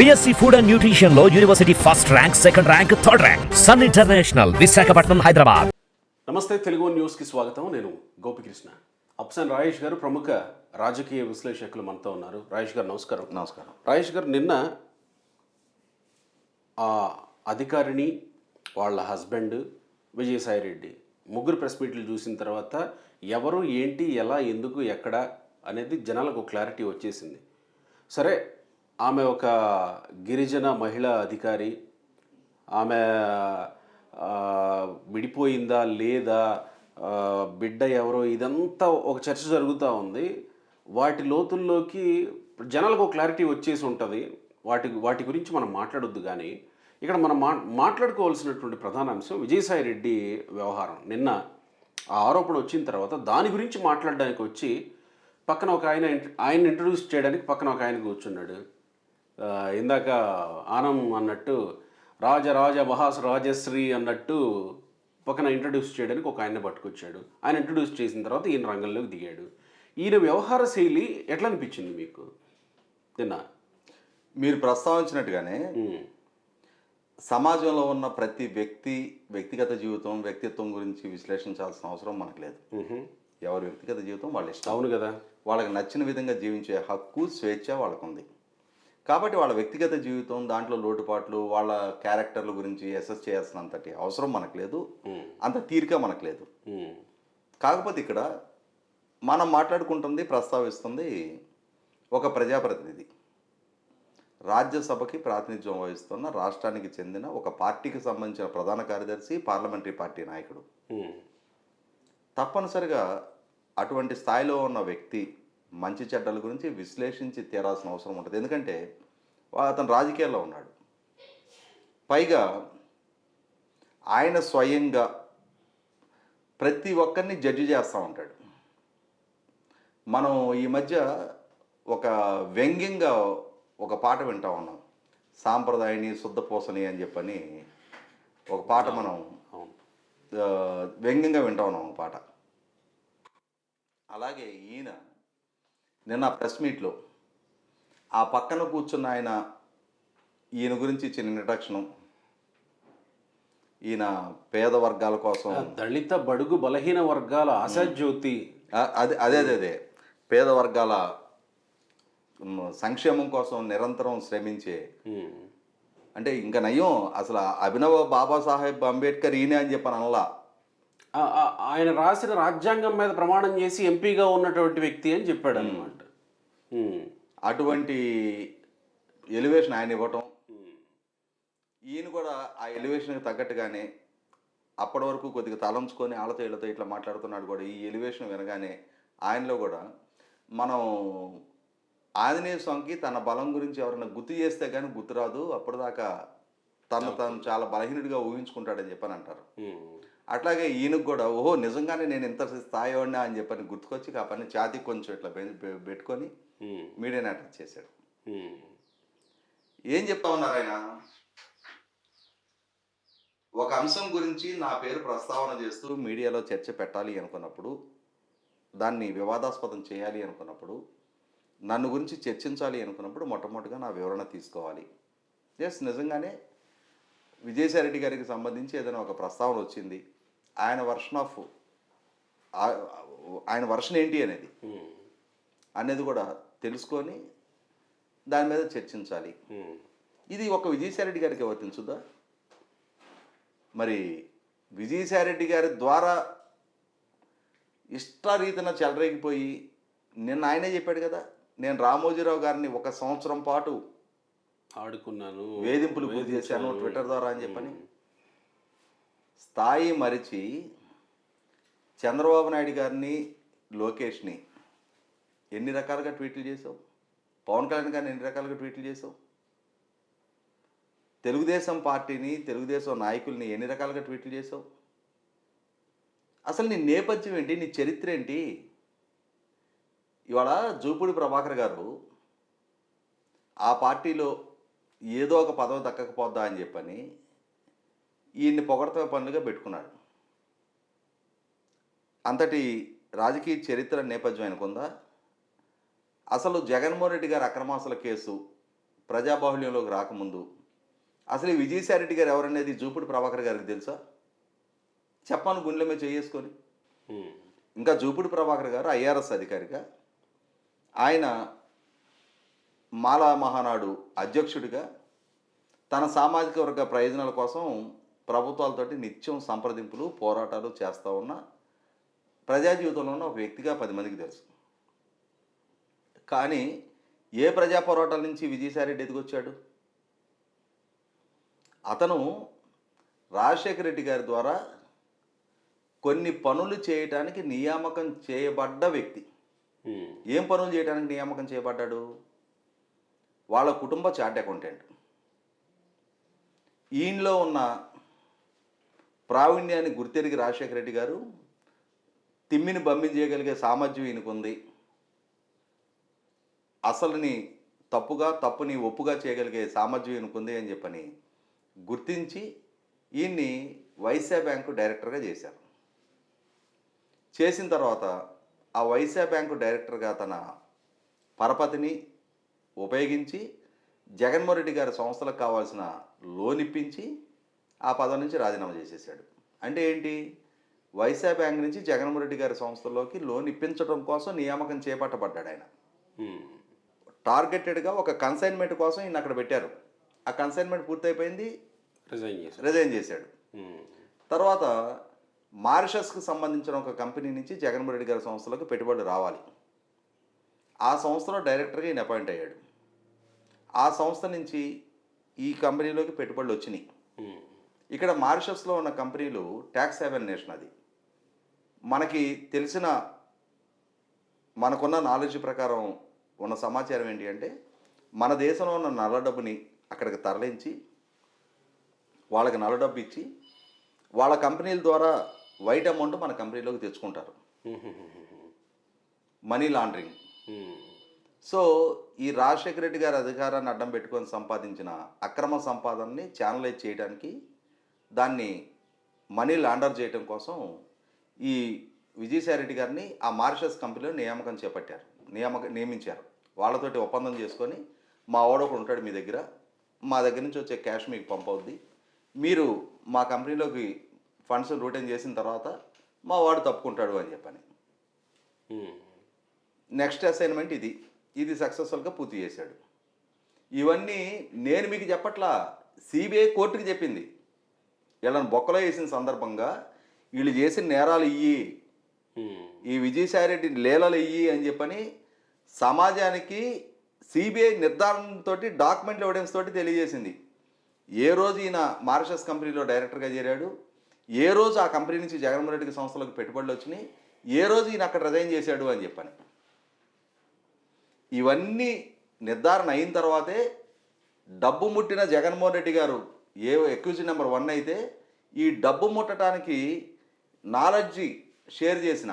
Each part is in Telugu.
BSc Food and Nutrition లో university first rank, second rank, third rank. Sun international, Visakhapatnam, Hyderabad. నమస్తే, తెలుగు న్యూస్కి స్వాగతం. నేను గోపికృష్ణ. అప్సన్ రాజేష్ గారు ప్రముఖ రాజకీయ విశ్లేషకులు మనతో ఉన్నారు. రాజేష్ గారు నమస్కారం. నమస్కారం. రాజేష్ గారు, నిన్న ఆ అధికారిని, వాళ్ళ హస్బెండ్ విజయసాయి రెడ్డి ముగ్గురు ప్రెస్ మీట్లు చూసిన తర్వాత ఎవరు, ఏంటి, ఎలా, ఎందుకు, ఎక్కడ అనేది జనాలకు క్లారిటీ వచ్చేసింది. సరే, ఆమె ఒక గిరిజన మహిళా అధికారి, ఆమె విడిపోయిందా లేదా, బిడ్డ ఎవరో, ఇదంతా ఒక చర్చ జరుగుతూ ఉంది. వాటి లోతుల్లోకి జనాలకు ఒక క్లారిటీ వచ్చేసి ఉంటుంది. వాటి గురించి మనం మాట్లాడొద్దు. కానీ ఇక్కడ మనం మాట్లాడుకోవాల్సినటువంటి ప్రధాన అంశం విజయసాయి రెడ్డి వ్యవహారం. నిన్న ఆ ఆరోపణ వచ్చిన తర్వాత దాని గురించి మాట్లాడడానికి వచ్చి పక్కన ఒక ఆయన ఇంట్రడ్యూస్ చేయడానికి పక్కన ఒక ఆయన కూర్చున్నాడు. ఇందాక ఆనం అన్నట్టు రాజరాజ మహాస్ రాజశ్రీ అన్నట్టు పక్కన ఇంట్రడ్యూస్ చేయడానికి ఒక ఆయన పట్టుకొచ్చాడు. ఆయన ఇంట్రడ్యూస్ చేసిన తర్వాత ఈయన రంగంలోకి దిగాడు. ఈయన వ్యవహార శైలి ఎట్లా అనిపించింది మీకు నిన్న? మీరు ప్రస్తావించినట్టుగానే సమాజంలో ఉన్న ప్రతి వ్యక్తిగత జీవితం, వ్యక్తిత్వం గురించి విశ్లేషించాల్సిన అవసరం మనకు లేదు. ఎవరి వ్యక్తిగత జీవితం వాళ్ళ ఇష్టం. అవును కదా. వాళ్ళకి నచ్చిన విధంగా జీవించే హక్కు, స్వేచ్ఛ వాళ్ళకు ఉంది. కాబట్టి వాళ్ళ వ్యక్తిగత జీవితం, దాంట్లో లోటుపాట్లు, వాళ్ళ క్యారెక్టర్ల గురించి అసెస్ చేయాల్సినంతటి అవసరం మనకు లేదు, అంత తీరిక మనకు లేదు. కాకపోతే ఇక్కడ మనం మాట్లాడుకుంటుంది, ప్రస్తావిస్తుంది ఒక ప్రజాప్రతినిధి, రాజ్యసభకి ప్రాతినిధ్యం వహిస్తున్న రాష్ట్రానికి చెందిన ఒక పార్టీకి సంబంధించిన ప్రధాన కార్యదర్శి, పార్లమెంటరీ పార్టీ నాయకుడు. తప్పనిసరిగా అటువంటి స్థాయిలో ఉన్న వ్యక్తి మంచి చెడ్డల గురించి విశ్లేషించి తీరాల్సిన అవసరం ఉంటుంది. ఎందుకంటే అతను రాజకీయాల్లో ఉన్నాడు. పైగా ఆయన స్వయంగా ప్రతి ఒక్కరిని జడ్జి చేస్తూ ఉంటాడు. మనం ఈ మధ్య ఒక వ్యంగ్యంగా ఒక పాట వింటా ఉన్నాం, సాంప్రదాయని శుద్ధపోసని అని చెప్పని ఒక పాట మనం వ్యంగ్యంగా వింటా ఉన్నాం ఒక పాట. అలాగే ఈయన నిన్న ప్రెస్ మీట్లో ఆ పక్కన కూర్చున్న ఈయన గురించి ఇచ్చిన ఇంట్రడక్షను, ఈయన పేద వర్గాల కోసం, దళిత బడుగు బలహీన వర్గాల ఆశాజ్యోతి, అదే పేద వర్గాల సంక్షేమం కోసం నిరంతరం శ్రమించే, అంటే ఇంకా నయం అసలు అభినవ బాబాసాహెబ్ అంబేద్కర్ ఈయనే అని చెప్పని అనలా. ఆయన రాసిన రాజ్యాంగం మీద ప్రమాణం చేసి ఎంపీగా ఉన్నటువంటి వ్యక్తి అని చెప్పాడు అనమాట. అటువంటి ఎలివేషన్ ఆయన ఇవ్వటం, ఈయన కూడా ఆ ఎలివేషన్కి తగ్గట్టుగానే అప్పటి వరకు కొద్దిగా తలంచుకొని ఆళ్ళతో ఇళ్ళతో ఇట్లా మాట్లాడుతున్నాడు కూడా. ఈ ఎలివేషన్ వినగానే ఆయనలో కూడా మనం ఆంజనేయ స్వామికి తన బలం గురించి ఎవరైనా గుర్తు చేస్తే కానీ గుర్తురాదు, అప్పటిదాకా తను చాలా బలహీనుడిగా ఊహించుకుంటాడని చెప్పని అంటారు. అట్లాగే ఈయనకు కూడా ఓహో నిజంగానే నేను ఇంత స్థాయి ఉన్నా అని చెప్పని గుర్తుకొచ్చి ఆ పని ఛాతీకి కొంచెం ఇట్లా పెట్టుకొని మీడియాని అటాక్ చేశాడు. ఏం చెప్తా ఉన్నారు ఆయన? ఒక అంశం గురించి నా పేరు ప్రస్తావన చేస్తూ మీడియాలో చర్చ పెట్టాలి అనుకున్నప్పుడు, దాన్ని వివాదాస్పదం చేయాలి అనుకున్నప్పుడు, నన్ను గురించి చర్చించాలి అనుకున్నప్పుడు మొట్టమొదటిగా నా వివరణ తీసుకోవాలి. ఎస్, నిజంగానే విజయసాయి రెడ్డి గారికి సంబంధించి ఏదైనా ఒక ప్రస్తావన వచ్చింది, ఆయన వర్షన్ ఏంటి అనేది కూడా తెలుసుకొని దాని మీద చర్చించాలి. ఇది ఒక విజయసాయి రెడ్డి గారికి వర్తించుద్దా? మరి విజయసాయి రెడ్డి గారి ద్వారా ఇష్టారీతిన చెలరేగిపోయి, నిన్న ఆయనే చెప్పాడు కదా, నేను రామోజీరావు గారిని 1 సంవత్సరం పాటు ఆడుకున్నాను, వేధింపులు గురి చేశాను ట్విట్టర్ ద్వారా అని చెప్పని స్థాయి మరిచి చంద్రబాబు నాయుడు గారిని, లోకేష్ని ఎన్ని రకాలుగా ట్వీట్లు చేసావు, పవన్ కళ్యాణ్ గారిని ఎన్ని రకాలుగా ట్వీట్లు చేసావు, తెలుగుదేశం పార్టీని, తెలుగుదేశం నాయకుల్ని ఎన్ని రకాలుగా ట్వీట్లు చేసావు. అసలు నీ నేపథ్యం ఏంటి, నీ చరిత్ర ఏంటి? ఇవాళ జూపూడి ప్రభాకర్ గారు ఆ పార్టీలో ఏదో ఒక పదవి దక్కకపోద్దా అని చెప్పని ఈయన్ని పొగడత పనులుగా పెట్టుకున్నాడు. అంతటి రాజకీయ చరిత్ర నేపథ్యం ఆయనకుందా? అసలు జగన్మోహన్ రెడ్డి గారి అక్రమాస్తుల కేసు ప్రజాబాహుళ్యంలోకి రాకముందు అసలు ఈ విజయసాయిరెడ్డి గారు ఎవరనేది జూపుడు ప్రభాకర్ గారికి తెలుసా? చెప్పాను గుండెల మీద చేసుకొని. ఇంకా జూపుడు ప్రభాకర్ గారు ఐఆర్ఎస్ అధికారిగా, ఆయన మాలా మహానాడు అధ్యక్షుడిగా తన సామాజిక వర్గ ప్రయోజనాల కోసం ప్రభుత్వాలతోటి నిత్యం సంప్రదింపులు పోరాటాలు చేస్తూ ఉన్న ప్రజా జీవితంలో ఉన్న ఒక వ్యక్తిగా 10 మందికి తెలుసు. కానీ ఏ ప్రజా పోరాటాల నుంచి విజయసాయిరెడ్డి ఎదిగొచ్చాడు? అతను రాజశేఖర రెడ్డి గారి ద్వారా కొన్ని పనులు చేయటానికి నియామకం చేయబడ్డ వ్యక్తి. ఏం పనులు చేయడానికి నియామకం చేయబడ్డాడు? వాళ్ళ కుటుంబ చార్ట్ అకౌంటెంట్. ఈయనలో ఉన్న ప్రావీణ్యాన్ని గుర్తెరిగి రాజశేఖర రెడ్డి గారు తిమ్మిని బమ్మించేయగలిగే సామర్థ్యం ఈయనకు ఉంది, అసలుని తప్పుని ఒప్పుగా చేయగలిగే సామర్థ్యం ఈయనకుంది అని చెప్పని గుర్తించి ఈయన్ని వైశ్య బ్యాంకు డైరెక్టర్గా చేశారు. చేసిన తర్వాత ఆ వైశ్య బ్యాంకు డైరెక్టర్గా తన పరపతిని ఉపయోగించి జగన్మోహన్ రెడ్డి గారి సంస్థలకు కావాల్సిన లోన్ ఇప్పించి ఆ పదవి నుంచి రాజీనామా చేసేసాడు. అంటే ఏంటి? వైశ్య బ్యాంక్ నుంచి జగన్మోహన్ రెడ్డి గారి సంస్థల్లోకి లోన్ ఇప్పించడం కోసం నియామకం చేపట్టబడ్డాడు ఆయన. టార్గెటెడ్గా ఒక కన్సైన్మెంట్ కోసం ఈయన అక్కడ పెట్టారు. ఆ కన్సైన్మెంట్ పూర్తయిపోయింది, రిజైన్ చేశాడు. తర్వాత మారిషస్కు సంబంధించిన ఒక కంపెనీ నుంచి జగన్మోహన్ రెడ్డి గారి సంస్థలకు పెట్టుబడులు రావాలి. ఆ సంస్థలో డైరెక్టర్గా ఈయన అపాయింట్ అయ్యాడు. ఆ సంస్థ నుంచి ఈ కంపెనీలోకి పెట్టుబడులు వచ్చినాయి. ఇక్కడ మారిషస్లో ఉన్న కంపెనీలు ట్యాక్స్ హెవెన్ నేషన్. అది మనకి తెలిసిన మనకున్న నాలెడ్జ్ ప్రకారం ఉన్న సమాచారం ఏంటి అంటే, మన దేశంలో ఉన్న నల్ల డబ్బుని అక్కడికి తరలించి వాళ్ళకి నల్ల డబ్బు ఇచ్చి వాళ్ళ కంపెనీల ద్వారా వైట్ అమౌంట్ మన కంపెనీలోకి తెచ్చుకుంటారు. Money laundering. సో ఈ రాజశేఖర రెడ్డి గారి అధికారాన్ని అడ్డం పెట్టుకొని సంపాదించిన అక్రమ సంపాదనని ఛానలైజ్ చేయడానికి, దాన్ని మనీ లాండర్ చేయడం కోసం ఈ విజయసాయిరెడ్డి గారిని ఆ మారిషస్ కంపెనీలో నియమించారు. వాళ్ళతోటి ఒప్పందం చేసుకొని, మా వాడొకడు ఉంటాడు మీ దగ్గర, మా దగ్గర నుంచి వచ్చే క్యాష్ మీకు పంపవుద్ది, మీరు మా కంపెనీలోకి ఫండ్స్ రూటైన్ చేసిన తర్వాత మా వాడు తప్పుకుంటాడు అని చెప్పని. నెక్స్ట్ అసైన్మెంట్ ఇది సక్సెస్ఫుల్గా పూర్తి చేశాడు. ఇవన్నీ నేను మీకు చెప్పట్లా, సిబిఐ కోర్టుకి చెప్పింది. వీళ్ళని బొక్కలో వేసిన సందర్భంగా వీళ్ళు చేసిన నేరాలు ఈ విజయసాయిరెడ్డి లీలలు అని చెప్పని సమాజానికి సిబిఐ నిర్ధారణతో డాక్యుమెంట్ ఎవిడెన్స్ తోటి తెలియజేసింది. ఏ రోజు ఈయన మారిషస్ కంపెనీలో డైరెక్టర్గా చేరాడు, ఏ రోజు ఆ కంపెనీ నుంచి జగన్మోహన్ రెడ్డి సంస్థలకు పెట్టుబడులు వచ్చినాయి, ఏ రోజు ఈయన అక్కడ రిజైన్ చేశాడు అని చెప్పని. ఇవన్నీ నిర్ధారణ అయిన తర్వాతే డబ్బు ముట్టిన జగన్మోహన్ రెడ్డి గారు అక్యూజ్ నెంబర్ 1 అయితే, ఈ డబ్బు ముట్టడానికి నాలెడ్జి షేర్ చేసిన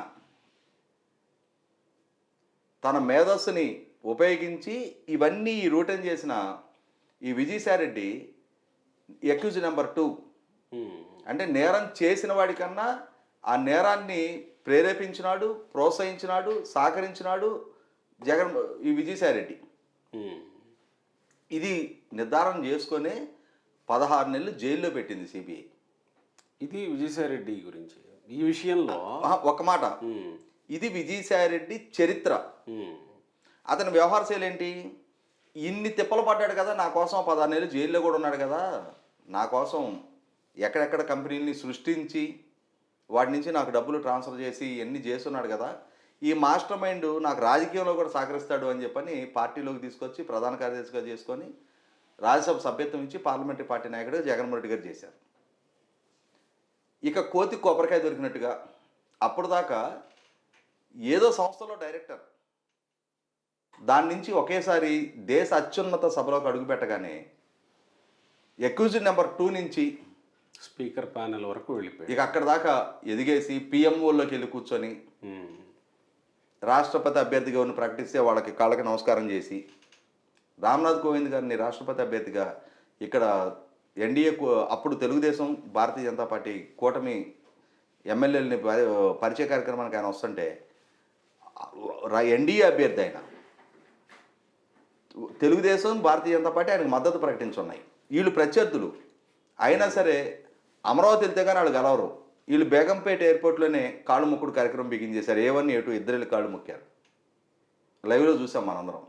తన మేధస్సుని ఉపయోగించి ఇవన్నీ రూటైన్ చేసిన ఈ విజయసాయిరెడ్డి అక్యూజ్ నెంబర్ 2. అంటే నేరం చేసిన వాడికన్నా ఆ నేరాన్ని ప్రేరేపించినాడు, ప్రోత్సహించినాడు, సహకరించినాడు ఈ విజయసాయిరెడ్డి. ఇది నిర్ధారణ చేసుకొని 16 నెలలు జైల్లో పెట్టింది సిబిఐ. ఇది విజయసాయిరెడ్డి గురించి. ఈ విషయంలో ఒక మాట, ఇది విజయసాయిరెడ్డి చరిత్ర. అతని వ్యవహార శైలి ఏంటి? ఇన్ని తిప్పలు పడ్డాడు కదా, నా కోసం 16 నెలలు జైల్లో కూడా ఉన్నాడు కదా, నా కోసం ఎక్కడెక్కడ కంపెనీలని సృష్టించి వాటి నుంచి నాకు డబ్బులు ట్రాన్స్ఫర్ చేసి ఇవన్నీ చేస్తున్నాడు కదా, ఈ మాస్టర్ మైండ్ నాకు రాజకీయంలో కూడా సహకరిస్తాడు అని చెప్పని పార్టీలోకి తీసుకొచ్చి ప్రధాన కార్యదర్శిగా చేసుకొని రాజ్యసభ సభ్యత్వం ఇచ్చి పార్లమెంటరీ పార్టీ నాయకుడిగా జగన్మోహన్ రెడ్డి గారు చేశారు. ఇక కోతి కొబ్బరికాయ దొరికినట్టుగా అప్పుడు దాకా ఏదో సంస్థలో డైరెక్టర్, దాని నుంచి ఒకేసారి దేశ అత్యున్నత సభలోకి అడుగుపెట్టగానే అక్యూజ్డ్ నెంబర్ 2 నుంచి స్పీకర్ ప్యానెల్ వరకు వెళ్ళిపోయి ఇక అక్కడ దాకా ఎదిగేసి పిఎంఓలోకి వెళ్ళి కూర్చొని రాష్ట్రపతి అభ్యర్థిగా ఉన్న ప్రకటిస్తే వాళ్ళకి కాళ్ళకి నమస్కారం చేసి, రామ్నాథ్ కోవింద్ గారిని రాష్ట్రపతి అభ్యర్థిగా ఇక్కడ ఎన్డీఏ అప్పుడు తెలుగుదేశం భారతీయ జనతా పార్టీ కూటమి ఎమ్మెల్యేలని పరిచయ కార్యక్రమానికి ఆయన వస్తుంటే ఎన్డీఏ అభ్యర్థి ఆయన తెలుగుదేశం భారతీయ జనతా పార్టీ ఆయనకు మద్దతు ప్రకటించున్నాయి. వీళ్ళు ప్రత్యర్థులు అయినా సరే అమరావతి వెళ్తే కానీ వాళ్ళు గెలవరు. వీళ్ళు బేగంపేట ఎయిర్పోర్ట్లోనే కాళ్ళు మొక్కుడు కార్యక్రమం బిగిన్ చేశారు. A1 A2 ఇద్దరు కాళ్ళు మొక్కారు. లైవ్లో చూసాం మనందరం.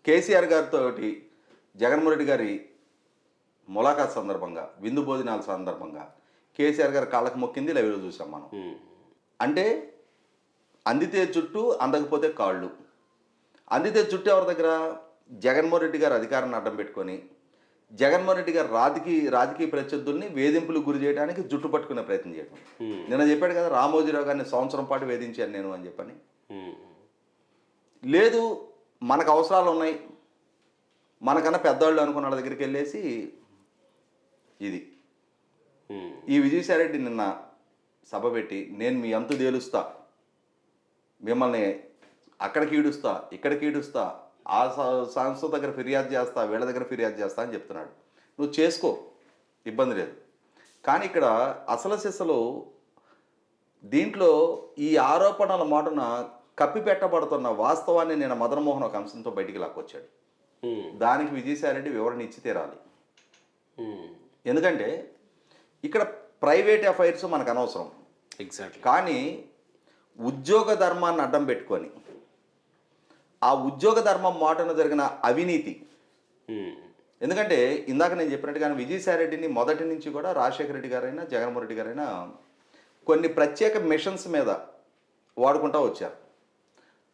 కేసీఆర్ గారితో జగన్మోహన్ రెడ్డి గారి ములాఖాత్ సందర్భంగా, విందు భోజనాల సందర్భంగా కేసీఆర్ గారి కాళ్ళకు మొక్కింది లైవ్లో చూసాం మనం. అంటే అందితే చుట్టూ, అందకపోతే కాళ్ళు. అందితే చుట్టూ ఎవరి దగ్గర? జగన్మోహన్ రెడ్డి గారు అధికారాన్ని అడ్డం పెట్టుకొని జగన్మోహన్ రెడ్డి గారు రాజకీయ ప్రత్యర్థుల్ని వేధింపులకు గురి చేయడానికి జుట్టు పట్టుకునే ప్రయత్నం చేయడం. నిన్న చెప్పాడు కదా, రామోజీరావు గారిని సంవత్సరం పాటు వేధించాను నేను అని చెప్పని. లేదు మనకు అవసరాలు ఉన్నాయి, మనకన్నా పెద్దవాళ్ళు అనుకున్న వాళ్ళ దగ్గరికి వెళ్ళేసి ఇది. ఈ విజయసాయిరెడ్డి నిన్న సభ పెట్టి నేను మీ అంతు తేలుస్తా, మిమ్మల్ని అక్కడికి ఈడుస్తా, ఇక్కడికి ఈడుస్తా, ఆ సంస్థ దగ్గర ఫిర్యాదు చేస్తా, వీళ్ళ దగ్గర ఫిర్యాదు చేస్తా అని చెప్తున్నాడు. నువ్వు చేసుకో, ఇబ్బంది లేదు. కానీ ఇక్కడ అసలు సిసలు దీంట్లో ఈ ఆరోపణల మాటన కప్పిపెట్టబడుతున్న వాస్తవాన్ని నేను మదన్మోహన్ ఒక అంశంతో బయటికి లాక్కొచ్చాడు. దానికి విజయసాయిరెడ్డి వివరణ ఇచ్చి తీరాలి. ఎందుకంటే ఇక్కడ ప్రైవేట్ అఫైర్స్ మనకు అనవసరం. ఎగ్జాక్ట్లీ. కానీ ఉద్యోగ ధర్మాన్ని అడ్డం పెట్టుకొని ఆ ఉద్యోగ ధర్మం మాటను జరిగిన అవినీతి. ఎందుకంటే ఇందాక నేను చెప్పినట్టుగానే విజయసాయిరెడ్డిని మొదటి నుంచి కూడా రాజశేఖర రెడ్డి గారైనా జగన్మోహన్ రెడ్డి గారైనా కొన్ని ప్రత్యేక మిషన్స్ మీద వాడుకుంటూ వచ్చారు.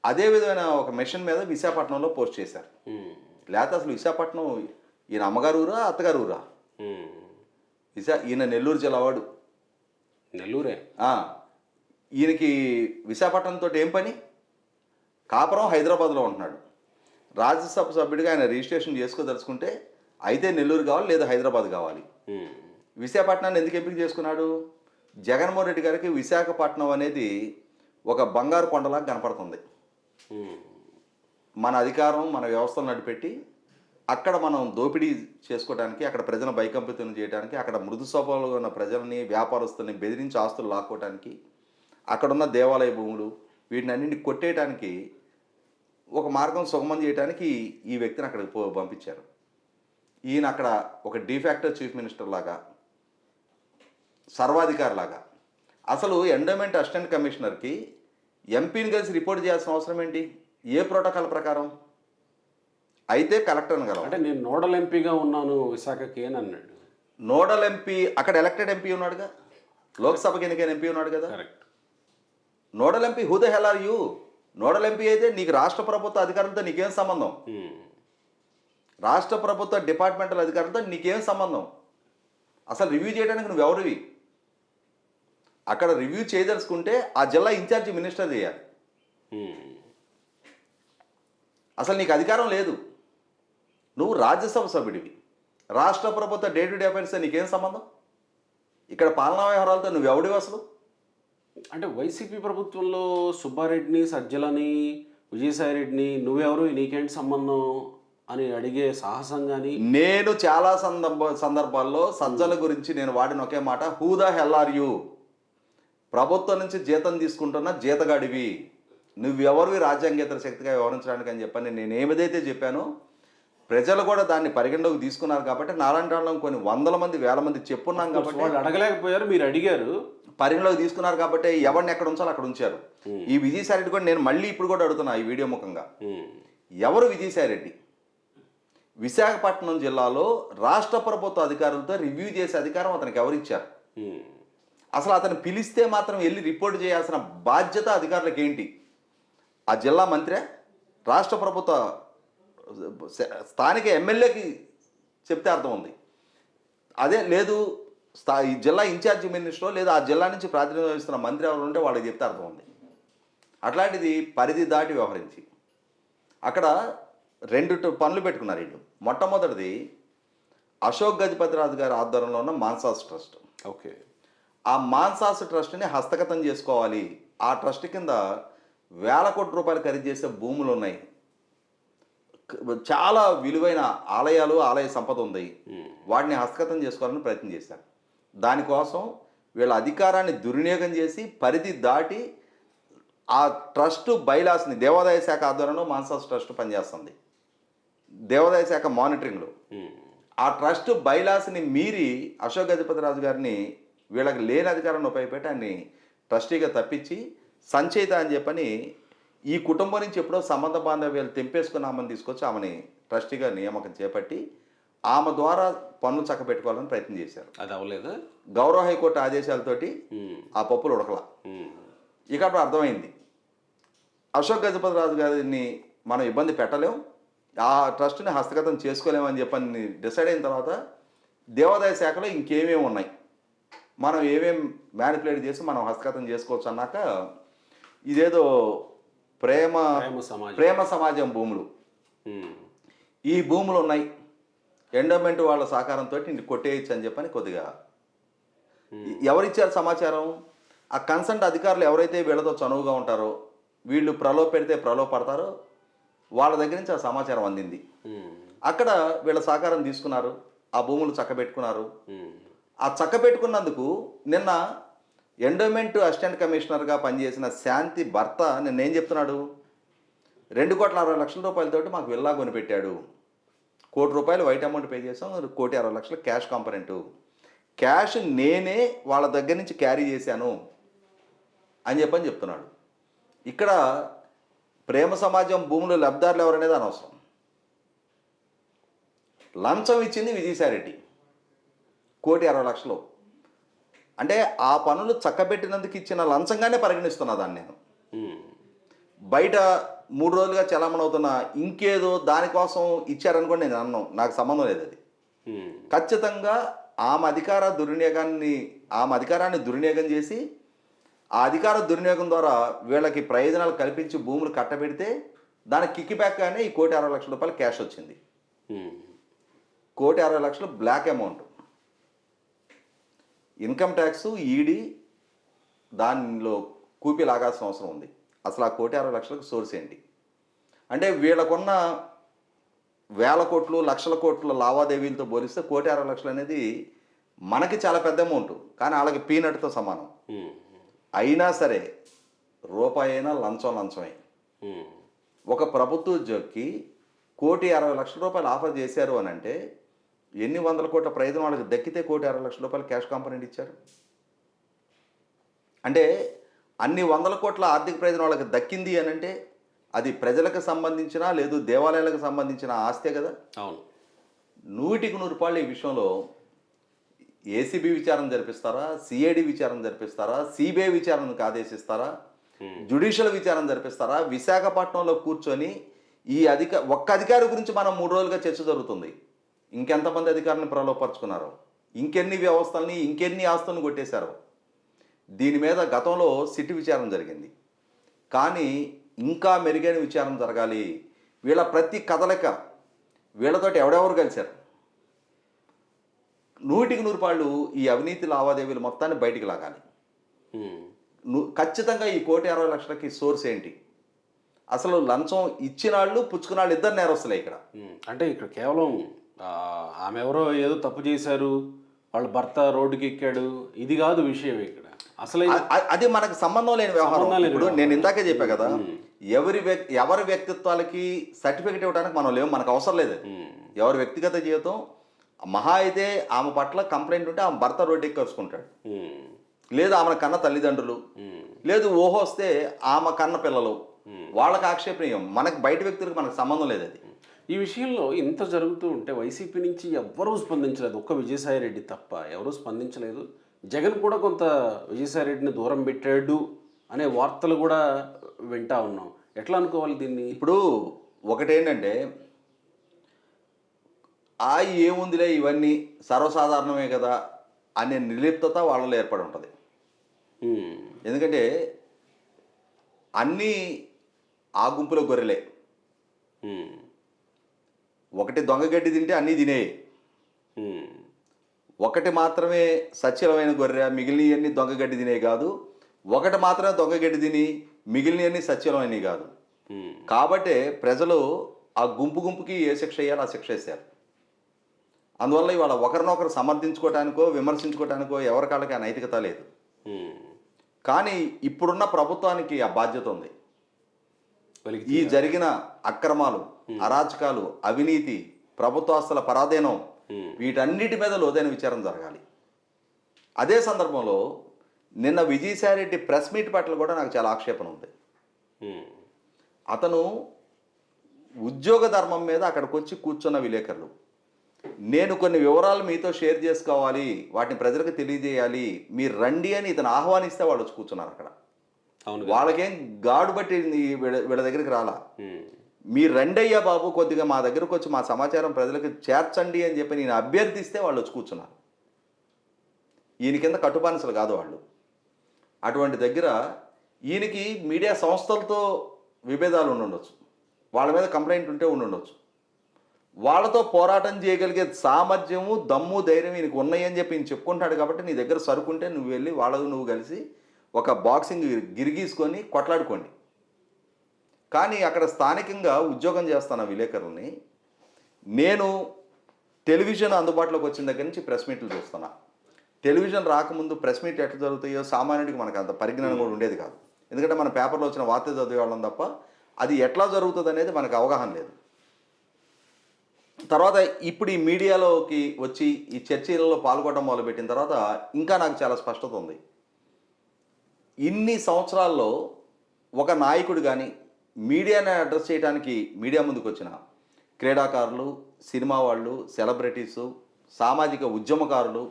అదే విధమైన ఒక మిషన్ మీద విశాఖపట్నంలో పోస్ట్ చేశారు. లేకపోతే అసలు విశాఖపట్నం ఈయన అమ్మగారు ఊరా, అత్తగారు ఊరా? ఈయన నెల్లూరు జిల్లా వాడు. నెల్లూరే. ఈయనకి విశాఖపట్నంతో ఏం పని? కాపురం హైదరాబాద్లో ఉంటున్నాడు. రాజ్యసభ సభ్యుడిగా ఆయన రిజిస్ట్రేషన్ చేసుకోదలుచుకుంటే అయితే నెల్లూరు కావాలి, లేదా హైదరాబాద్ కావాలి. విశాఖపట్నాన్ని ఎందుకు ఎంపిక చేసుకున్నాడు? జగన్మోహన్ రెడ్డి గారికి విశాఖపట్నం అనేది ఒక బంగారు కొండలాగా కనపడుతుంది. మన అధికారం, మన వ్యవస్థను నడిపెట్టి అక్కడ మనం దోపిడీ చేసుకోవడానికి, అక్కడ ప్రజలను భయకంపితం చేయడానికి, అక్కడ మృదు స్వభావంలో ఉన్న ప్రజల్ని, వ్యాపారస్తుల్ని బెదిరించి ఆస్తులు లాక్కోవడానికి, అక్కడున్న దేవాలయ భూములు వీటిని అన్నింటినీ కొట్టేయడానికి, ఒక మార్గం సుగమం చేయడానికి ఈ వ్యక్తిని అక్కడికి పంపించారు. ఈయన అక్కడ ఒక డిఫాక్టో చీఫ్ మినిస్టర్ లాగా, సర్వాధికారి లాగా. అసలు ఎండోమెంట్ అసిస్టెంట్ కమిషనర్కి ఎంపీని కలిసి రిపోర్ట్ చేయాల్సిన అవసరం ఏంటి? ఏ ప్రోటోకాల్ ప్రకారం? అయితే కలెక్టర్ని కలవాలి. అంటే నేను నోడల్ ఎంపీగా ఉన్నాను విశాఖకి అని అన్నాడు. నోడల్ ఎంపీ అక్కడ ఎలక్టెడ్ ఎంపీ ఉన్నాడుగా, లోక్సభకి ఎన్నికైన ఎంపీ ఉన్నాడు కదా. Correct. Nodal MP who the hell are you? Nodal MP అయితే నీకు రాష్ట్ర ప్రభుత్వ అధికారులతో నీకేం సంబంధం? రాష్ట్ర ప్రభుత్వ డిపార్ట్మెంటల్ అధికారులతో నీకేం సంబంధం? అసలు రివ్యూ చేయడానికి నువ్వు ఎవరివి? అక్కడ రివ్యూ చేయదలుచుకుంటే ఆ జిల్లా ఇన్ఛార్జి మినిస్టర్ చేయాలి. అసలు నీకు అధికారం లేదు. నువ్వు రాజ్యసభ సభ్యుడివి. రాష్ట్ర ప్రభుత్వ డే టు డే అఫైర్స్ నీకేం సంబంధం? ఇక్కడ పాలనా వ్యవహారాలతో నువ్వు ఎవడివి అసలు? అంటే వైసీపీ ప్రభుత్వంలో సుబ్బారెడ్డిని, సజ్జలని, విజయసాయిరెడ్డిని నువ్వెవరు, నీకేంటి సంబంధం అని అడిగే సాహసం కానీ. నేను చాలా సందర్భాల్లో సజ్జల గురించి నేను వాడిన ఒకే మాట, who the hell are you? ప్రభుత్వం నుంచి జీతం తీసుకుంటున్న జీతగాడివి, నువ్వెవరివి రాజ్యాంగేతర శక్తిగా వ్యవహరించడానికి అని చెప్పని నేను ఏమిదైతే చెప్పానో ప్రజలు కూడా దాన్ని పరిగణలోకి తీసుకున్నారు. కాబట్టి నారాయణ రాళ్ళం కొన్ని వందల మంది, వేల మంది చెప్పున్నాం కాబట్టి వాళ్ళు అడగలేకపోయారు, మీరు అడిగారు, పరిగణలోకి తీసుకున్నారు. కాబట్టి ఎవరిని ఎక్కడ ఉంచాలో అక్కడ ఉంచారు. ఈ విజయసాయిరెడ్డి కూడా నేను మళ్ళీ ఇప్పుడు కూడా అడుగుతున్నా ఈ వీడియో ముఖంగా, ఎవరు విజయసాయిరెడ్డి? విశాఖపట్నం జిల్లాలో రాష్ట్ర ప్రభుత్వ అధికారులతో రివ్యూ చేసే అధికారం అతనికి ఎవరిచ్చారు? అసలు అతను పిలిస్తే మాత్రం వెళ్ళి రిపోర్ట్ చేయాల్సిన బాధ్యత అధికారులకు ఏంటి? ఆ జిల్లా మంత్రే? రాష్ట్ర ప్రభుత్వ స్థానిక ఎమ్మెల్యేకి చెప్తే అర్థం ఉంది. అదే లేదు ఈ జిల్లా ఇన్ఛార్జి మినిస్టర్ లేదా ఆ జిల్లా నుంచి ప్రాతినిధ్యం వహిస్తున్న మంత్రి ఎవరు ఉంటే వాళ్ళకి చెప్తే అర్థం ఉంది. అట్లాంటిది పరిధి దాటి వ్యవహరించి అక్కడ రెండు పనులు పెట్టుకున్నారు వీళ్ళు. మొట్టమొదటిది అశోక్ గజపతిరాజు గారి ఆధ్వర్యంలో ఉన్న మాన్సాస్ ట్రస్ట్. ఓకే. ఆ మాన్సాస్ ట్రస్ట్ని హస్తగతం చేసుకోవాలి. ఆ ట్రస్ట్ కింద వేల కోట్ల రూపాయలు ఖరీదు చేసే భూములు ఉన్నాయి. చాలా విలువైన ఆలయాలు, ఆలయ సంపద ఉంది. వాటిని హస్తగతం చేసుకోవాలని ప్రయత్నం చేశారు. దానికోసం వీళ్ళ అధికారాన్ని దుర్వినియోగం చేసి పరిధి దాటి ఆ ట్రస్ట్ బైలాస్ని దేవాదాయ శాఖ ఆధ్వర్యంలో మాన్సాస్ ట్రస్ట్ పనిచేస్తుంది, దేవాదాయ శాఖ మానిటరింగ్లో. ఆ ట్రస్ట్ బైలాస్ని మీరి అశోక్ గజపతి రాజు గారిని వీళ్ళకి లేని అధికారాన్ని ఉపయోగపెట్టి ఆయన్ని ట్రస్టీగా తప్పించి సంచేత అని చెప్పని ఈ కుటుంబం నుంచి ఎప్పుడో సంబంధ బాంధవ్యాలు తెంపేసుకుని ఆమెను తీసుకొచ్చి ఆమెని ట్రస్టీగా నియామకం చేపట్టి ఆమె ద్వారా పనులు చక్కబెట్టుకోవాలని ప్రయత్నం చేశారు. అది అవ్వలేదా? గౌరవ హైకోర్టు ఆదేశాలతోటి ఆ పప్పులు ఉడకలా. ఇక అప్పుడు అర్థమైంది అశోక్ గజపతి రాజు గారిని మనం ఇబ్బంది పెట్టలేం, ఆ ట్రస్ట్ని హస్తగతం చేసుకోలేమని చెప్పని డిసైడ్ అయిన తర్వాత దేవాదాయ శాఖలో ఇంకేమేమి ఉన్నాయి, మనం ఏమేం మ్యానిపులేట్ చేసి మనం హస్తగతం చేసుకోవచ్చు అన్నాక ఇదేదో ప్రేమ సమాజం భూములు, ఈ భూములు ఉన్నాయి, ఎండోమెంట్ వాళ్ళ సహకారంతో ఇంటి కొట్టేయచ్చు అని చెప్పని కొద్దిగా ఎవరిచ్చారు సమాచారం? ఆ కన్సల్ట్ అధికారులు ఎవరైతే వీళ్ళతో చనువుగా ఉంటారో, వీళ్ళు ప్రలోభ పెడితే ప్రలోభ పడతారో వాళ్ళ దగ్గర నుంచి ఆ సమాచారం అందింది. అక్కడ వీళ్ళ సహకారం తీసుకున్నారు, ఆ భూములు చక్కబెట్టుకున్నారు. ఆ చక్కబెట్టుకున్నందుకు నిన్న ఎండోమెంట్ అసిస్టెంట్ కమిషనర్గా పనిచేసిన శాంతి భర్త నిన్నేం చెప్తున్నాడు? 2,60,00,000 రూపాయలతోటి మాకు విల్లా కొనిపెట్టాడు, ₹1,00,00,000 వైట్ అమౌంట్ పే చేసాం, ₹1,60,00,000 క్యాష్ కాంపనెంటు, క్యాష్ నేనే వాళ్ళ దగ్గర నుంచి క్యారీ చేశాను అని చెప్పని చెప్తున్నాడు. ఇక్కడ ప్రేమ సమాజం భూములు లబ్ధారులు ఎవరనేది అనవసరం. లంచం ఇచ్చింది విజయసాయిరెడ్డి ₹1,60,00,000. అంటే ఆ పనులు చక్కబెట్టినందుకు ఇచ్చిన లంచంగానే పరిగణిస్తున్నా దాన్ని నేను. బయట 3 రోజులుగా చలామణి అవుతున్న ఇంకేదో దానికోసం ఇచ్చారనుకోండి నేను అన్నాను, నాకు సంబంధం లేదు. అది ఖచ్చితంగా ఆమె అధికారాన్ని దుర్వినియోగం చేసి ఆ అధికార దుర్వినియోగం ద్వారా వీళ్ళకి ప్రయోజనాలు కల్పించి భూములు కట్టబెడితే దానికి కిక్ బ్యాక్గానే ఈ ₹1,60,00,000 క్యాష్ వచ్చింది. ₹1,60,00,000 black amount. Income tax ED దానిలో కూపి లాగాల్సిన అవసరం ఉంది. అసలు ఆ ₹1,60,00,000 సోర్స్ ఏంటి అంటే వీళ్ళకున్న వేల కోట్లు లక్షల కోట్ల లావాదేవీలతో పోలిస్తే ₹1,60,00,000 అనేది మనకి చాలా పెద్ద అమౌంట్, కానీ వాళ్ళకి పీనట్తో సమానం. అయినా సరే రూపాయి అయినా లంచమే. ఒక ప్రభుత్వ ఉద్యోగికి ₹1,60,00,000 ఆఫర్ చేశారు అని అంటే ఎన్ని వందల కోట్ల ప్రయోజనం వాళ్ళకి దక్కితే ₹1,60,00,000 క్యాష్ కాంపనెంట్ ఇచ్చారు అంటే అన్ని వందల కోట్ల ఆర్థిక ప్రయోజనం వాళ్ళకి దక్కింది అని అంటే అది ప్రజలకు సంబంధించిన లేదు దేవాలయాలకు సంబంధించిన ఆస్తే కదా. అవును, 100% ఈ విషయంలో ఏసీబీ విచారణ జరిపిస్తారా, సిఐడి విచారణ జరిపిస్తారా, సిబిఐ విచారణకు ఆదేశిస్తారా, జ్యుడిషియల్ విచారణ జరిపిస్తారా? విశాఖపట్నంలో కూర్చొని ఒక్క అధికారి గురించి మనం 3 రోజులుగా చర్చ జరుగుతుంది. ఇంకెంతమంది అధికారులను ప్రలోభపరుచుకున్నారో, ఇంకెన్ని వ్యవస్థల్ని ఇంకెన్ని ఆస్తులను కొట్టేశారో. దీని మీద గతంలో సిట్ విచారణ జరిగింది, కానీ ఇంకా మెరుగైన విచారణ జరగాలి. వీళ్ళ ప్రతి కదలిక వీళ్ళతోటి ఎవరెవరు కలిశారు 100% ఈ అవినీతి లావాదేవీలు మొత్తాన్ని బయటికి లాగాలి. ఖచ్చితంగా ఈ ₹1,60,00,000కి సోర్స్ ఏంటి? అసలు లంచం ఇచ్చిన వాళ్ళు పుచ్చుకున్న వాళ్ళు ఇద్దరు నేరస్తులే ఇక్కడ. అంటే ఇక్కడ కేవలం ఆమె ఎవరో ఏదో తప్పు చేశారు, వాళ్ళ భర్త రోడ్డుకి ఎక్కాడు, ఇది కాదు విషయం. ఇక్కడ అసలు అది మనకు సంబంధం లేని వ్యవహారం. ఇప్పుడు నేను ఇందాకే చెప్పా కదా, ఎవరి వ్యక్తిత్వాలకి సర్టిఫికెట్ ఇవ్వడానికి మనం లేవు, మనకు అవసరం లేదు. ఎవరి వ్యక్తిగత జీవితం మహా అయితే ఆమె పట్ల కంప్లైంట్ ఉంటే ఆమె భర్త రోడ్డు ఎక్కేసుకుంటాడు, లేదు ఆమె కన్న తల్లిదండ్రులు, లేదు ఓహో వస్తే ఆమె కన్న పిల్లలు, వాళ్ళకి ఆక్షేపణీయం. మనకు బయట వ్యక్తులకు మనకు సంబంధం లేదు. అది ఈ విషయంలో ఇంత జరుగుతూ ఉంటే వైసీపీ నుంచి ఎవ్వరూ స్పందించలేదు, ఒక్క విజయసాయిరెడ్డి తప్ప ఎవరూ స్పందించలేదు. జగన్ కూడా కొంత విజయసాయిరెడ్డిని దూరం పెట్టాడు అనే వార్తలు కూడా వింటా ఉన్నాం. ఎట్లా అనుకోవాలి దీన్ని? ఇప్పుడు ఒకటేంటంటే ఏముందిలే ఇవన్నీ సర్వసాధారణమే కదా అనే నిర్లిప్తత వాళ్ళలో ఏర్పడి ఉంటుంది. ఎందుకంటే అన్నీ ఆ గుంపులో గొర్రెలే. ఒకటి దొంగగడ్డి తింటే అన్నీ తినేయి, ఒకటి మాత్రమే సత్యమైన గొర్రె మిగిలినవన్నీ దొంగగడ్డి తినే కాదు, ఒకటి మాత్రమే దొంగగడ్డి తిని మిగిలినవన్నీ సత్యమైనవి కాదు. కాబట్టి ప్రజలు ఆ గుంపుకి ఏ శిక్ష వేయాలో ఆ శిక్ష వేశారు. అందువల్ల ఇవాళ ఒకరినొకరు సమర్థించుకోవటానికో విమర్శించుకోవటానికో ఎవరి కాళ్ళకి ఆ నైతికత లేదు. కానీ ఇప్పుడున్న ప్రభుత్వానికి ఆ బాధ్యత ఉంది. వెలికి ఈ జరిగిన అక్రమాలు, అరాచకాలు, అవినీతి, ప్రభుత్వాస్తుల పరాధీనం, వీటన్నిటి మీద లోతైన విచారణ జరగాలి. అదే సందర్భంలో నిన్న విజయసాయిరెడ్డి ప్రెస్ మీట్ పట్ల కూడా నాకు చాలా ఆక్షేపణ ఉంది. అతను ఉద్యోగ ధర్మం మీద అక్కడికి వచ్చి కూర్చున్న విలేకరులు, నేను కొన్ని వివరాలు మీతో షేర్ చేసుకోవాలి, వాటిని ప్రజలకు తెలియజేయాలి, మీరు రండి అని ఇతను ఆహ్వానిస్తే వాళ్ళు వచ్చి కూర్చున్నారు అక్కడ. అవును, వాళ్ళకేం గాడు బట్టి వీళ్ళ దగ్గరికి రాలా. మీరు రండయ్యా బాబు, కొద్దిగా మా దగ్గరకు వచ్చి మా సమాచారం ప్రజలకు చేర్చండి అని చెప్పి నేను అభ్యర్థిస్తే వాళ్ళు వచ్చి కూర్చున్నారు. ఈయన కింద కట్టుబానిసలు కాదు వాళ్ళు. అటువంటి దగ్గర ఈయనకి మీడియా సంస్థలతో విభేదాలు ఉండుండొచ్చు, వాళ్ళ మీద కంప్లైంట్ ఉంటే ఉండుండొచ్చు. వాళ్ళతో పోరాటం చేయగలిగే సామర్థ్యము, దమ్ము, ధైర్యం ఈయనకు ఉన్నాయని చెప్పి ఈయన చెప్పుకుంటాడు. కాబట్టి నీ దగ్గర సరుకుంటే నువ్వు వెళ్ళి వాళ్ళకు నువ్వు కలిసి ఒక బాక్సింగ్ గిరిగీసుకొని కొట్లాడుకోండి. కానీ అక్కడ స్థానికంగా ఉద్యోగం చేస్తున్న విలేకరుల్ని నేను టెలివిజన్ అందుబాటులోకి వచ్చిన దగ్గర నుంచి ప్రెస్ మీట్లు చూస్తున్నా. టెలివిజన్ రాకముందు ప్రెస్ మీట్ ఎట్లా జరుగుతాయో సామాన్యుడికి మనకు అంత పరిజ్ఞానం కూడా ఉండేది కాదు. ఎందుకంటే మన పేపర్లో వచ్చిన వార్త చదివేవాళ్ళం తప్ప అది ఎట్లా జరుగుతుంది అనేది మనకు అవగాహన లేదు. తర్వాత ఇప్పుడు ఈ మీడియాలోకి వచ్చి ఈ చర్చలలో పాల్గొనడం మొదలుపెట్టిన తర్వాత ఇంకా నాకు చాలా స్పష్టత ఉంది. ఇన్ని సంవత్సరాల్లో ఒక నాయకుడు కానీ మీడియాని అడ్రస్ చేయడానికి మీడియా ముందుకు వచ్చిన క్రీడాకారులు, సినిమా వాళ్ళు, సెలబ్రిటీసు, సామాజిక ఉద్యమకారులు,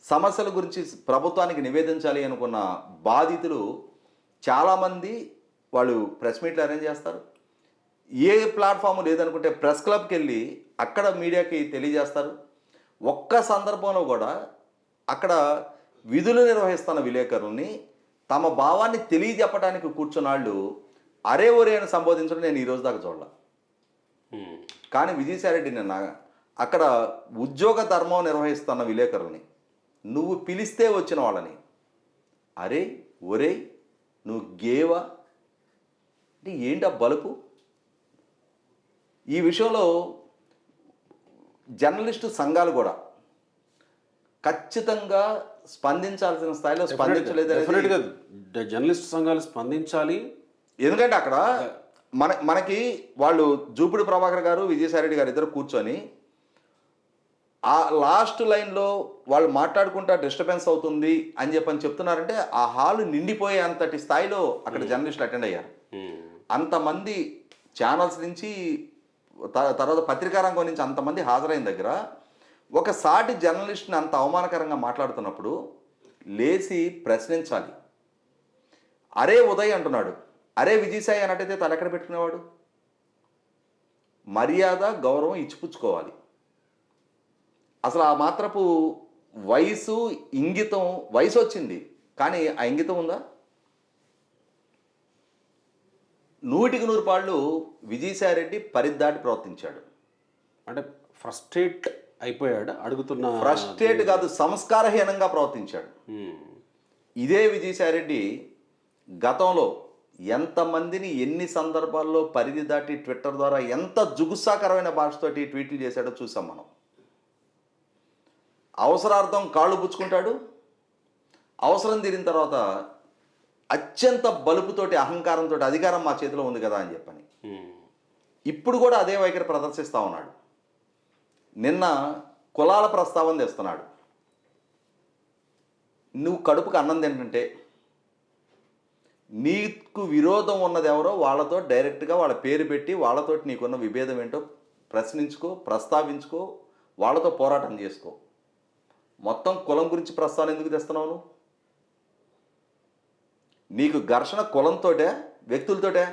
సమస్యల గురించి ప్రభుత్వానికి నివేదించాలి అనుకున్న బాధితులు చాలామంది వాళ్ళు ప్రెస్ మీట్లు అరేంజ్ చేస్తారు. ఏ ప్లాట్ఫామ్ లేదనుకుంటే ప్రెస్ క్లబ్కి వెళ్ళి అక్కడ మీడియాకి తెలియజేస్తారు. ఒక్క సందర్భంలో కూడా అక్కడ విధులు నిర్వహిస్తున్న విలేకరుల్ని తమ భావాన్ని తెలియజెప్పడానికి కూర్చున్నాళ్ళు అరే ఒరే అని సంబోధించడం నేను ఈరోజు దాకా చూడాల. కానీ విజయసాయిరెడ్డి నిన్న అక్కడ ఉద్యోగ ధర్మం నిర్వహిస్తున్న విలేకరుల్ని నువ్వు పిలిస్తే వచ్చిన వాళ్ళని అరే ఒరే నువ్వు గేవా అంటే ఏంటా బలుపు? ఈ విషయంలో జర్నలిస్టు సంఘాలు కూడా ఖచ్చితంగా స్పందించాల్సిన స్థాయిలో స్పందించలేదు. డెఫినెట్గా జర్నలిస్ట్ సంఘాలు స్పందించాలి. ఎందుకంటే అక్కడ మనకి వాళ్ళు జూపిడి ప్రభాకర్ గారు, విజయసాయిరెడ్డి గారు ఇద్దరు కూర్చొని ఆ లాస్ట్ లైన్లో వాళ్ళు మాట్లాడుకుంటా డిస్టర్బెన్స్ అవుతుంది అని చెప్తున్నారంటే ఆ హాలు నిండిపోయే అంతటి స్థాయిలో అక్కడ జర్నలిస్టులు అటెండ్ అయ్యారు. అంతమంది ఛానల్స్ నుంచి తర్వాత పత్రికా రంగం నుంచి అంతమంది హాజరైన దగ్గర ఒక సాటి జర్నలిస్ట్ని అంత అవమానకరంగా మాట్లాడుతున్నప్పుడు లేచి ప్రశ్నించాలి. అరే ఉదయ్ అంటున్నాడు, అరే విజయసాయి అన్నట్టయితే తలెక్కడ పెట్టుకునేవాడు? మర్యాద, గౌరవం ఇచ్చిపుచ్చుకోవాలి. అసలు ఆ మాత్రపు వయసు, ఇంగితం, వయసు వచ్చింది కానీ ఆ ఇంగితం ఉందా? 100% పాళ్ళు విజయసాయిరెడ్డి పరిద్దాటి ప్రవర్తించాడు. అంటే ఫ్రస్ట్రేట్ అయిపోయాడు, అడుగుతున్న ఫ్రస్ట్రేట్ కాదు, సంస్కారహీనంగా ప్రవర్తించాడు. ఇదే విజయసాయిరెడ్డి గతంలో ఎంతమందిని ఎన్ని సందర్భాల్లో పరిధి దాటి ట్విట్టర్ ద్వారా ఎంత జుగుసాకరమైన భాషతోటి ట్వీట్లు చేశాడో చూసాం మనం. అవసరార్థం కాళ్ళు పుచ్చుకుంటాడు, అవసరం తీరిన తర్వాత అత్యంత బలుపుతోటి, అహంకారంతో అధికారం మా చేతిలో ఉంది కదా అని చెప్పని ఇప్పుడు కూడా అదే వైఖరి ప్రదర్శిస్తూ ఉన్నాడు. నిన్న కులాల ప్రస్తావన తెస్తున్నాడు. నువ్వు కడుపుకు అన్నం తింటుంటే నీకు విరోధం ఉన్నది ఎవరో వాళ్ళతో డైరెక్ట్గా వాళ్ళ పేరు పెట్టి వాళ్ళతోటి నీకున్న విభేదం ఏంటో ప్రశ్నించుకో, ప్రస్తావించుకో, వాళ్ళతో పోరాటం చేసుకో. మొత్తం కులం గురించి ప్రస్తావన ఎందుకు తెస్తున్నావు నువ్వు? నీకు ఘర్షణ కులంతోటే, వ్యక్తులతోటే?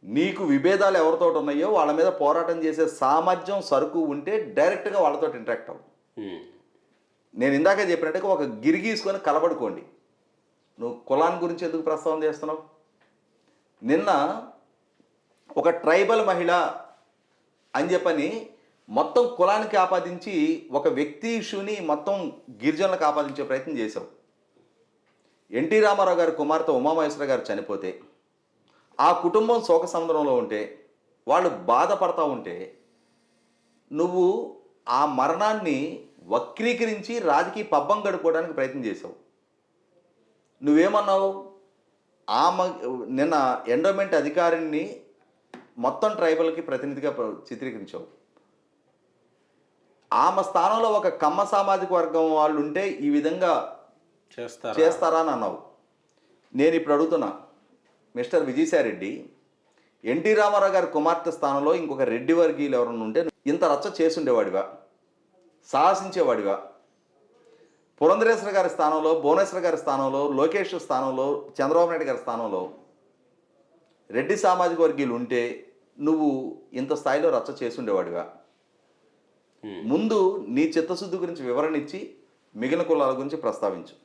నీకు విభేదాలు ఎవరితో ఉన్నాయో వాళ్ళ మీద పోరాటం చేసే సామర్థ్యం, సరుకు ఉంటే డైరెక్ట్గా వాళ్ళతో ఇంటరాక్ట్ అవ్వు. నేను ఇందాక చెప్పినట్టుగా ఒక గిరిగీసుకొని కలబడుకోండి. నువ్వు కులాన్ని గురించి ఎందుకు ప్రస్తావన చేస్తున్నావు? నిన్న ఒక ట్రైబల్ మహిళ అని చెప్పని మొత్తం కులానికి ఆపాదించి ఒక వ్యక్తి ఇష్యూని మొత్తం గిరిజనులకు ఆపాదించే ప్రయత్నం చేశావు. ఎన్టీ రామారావు గారి కుమార్తె ఉమామహేశ్వర గారు చనిపోతే ఆ కుటుంబం శోక సముద్రంలో ఉంటే, వాళ్ళు బాధపడతా ఉంటే నువ్వు ఆ మరణాన్ని వక్రీకరించి రాజకీయ పబ్బం గడుపుకోవడానికి ప్రయత్నం చేశావు. నువ్వేమన్నావు? ఆమె నిన్న ఎండోమెంట్ అధికారిని మొత్తం ట్రైబల్కి ప్రతినిధిగా చిత్రీకరించావు. ఆమె స్థానంలో ఒక కమ్మ సామాజిక వర్గం వాళ్ళు ఉంటే ఈ విధంగా చేస్తారా అని అన్నావు. నేను ఇప్పుడు అడుగుతున్నా, మిస్టర్ విజయసాయిరెడ్డి, ఎన్టీ రామారావు గారి కుమార్తె స్థానంలో ఇంకొక రెడ్డి వర్గీయులు ఎవరన్నా ఉంటే ఇంత రచ్చ చేసుండేవాడివా? సాహసించేవాడివా? పురంధరేశ్వర గారి స్థానంలో, భువనేశ్వర గారి స్థానంలో, లోకేష్ స్థానంలో, చంద్రబాబు నాయుడు గారి స్థానంలో రెడ్డి సామాజిక వర్గీయులు ఉంటే నువ్వు ఇంత స్థాయిలో రచ్చ చేసుండేవాడివా? ముందు నీ చిత్తశుద్ధి గురించి వివరణ ఇచ్చి మిగిలిన కులాల గురించి ప్రస్తావించు.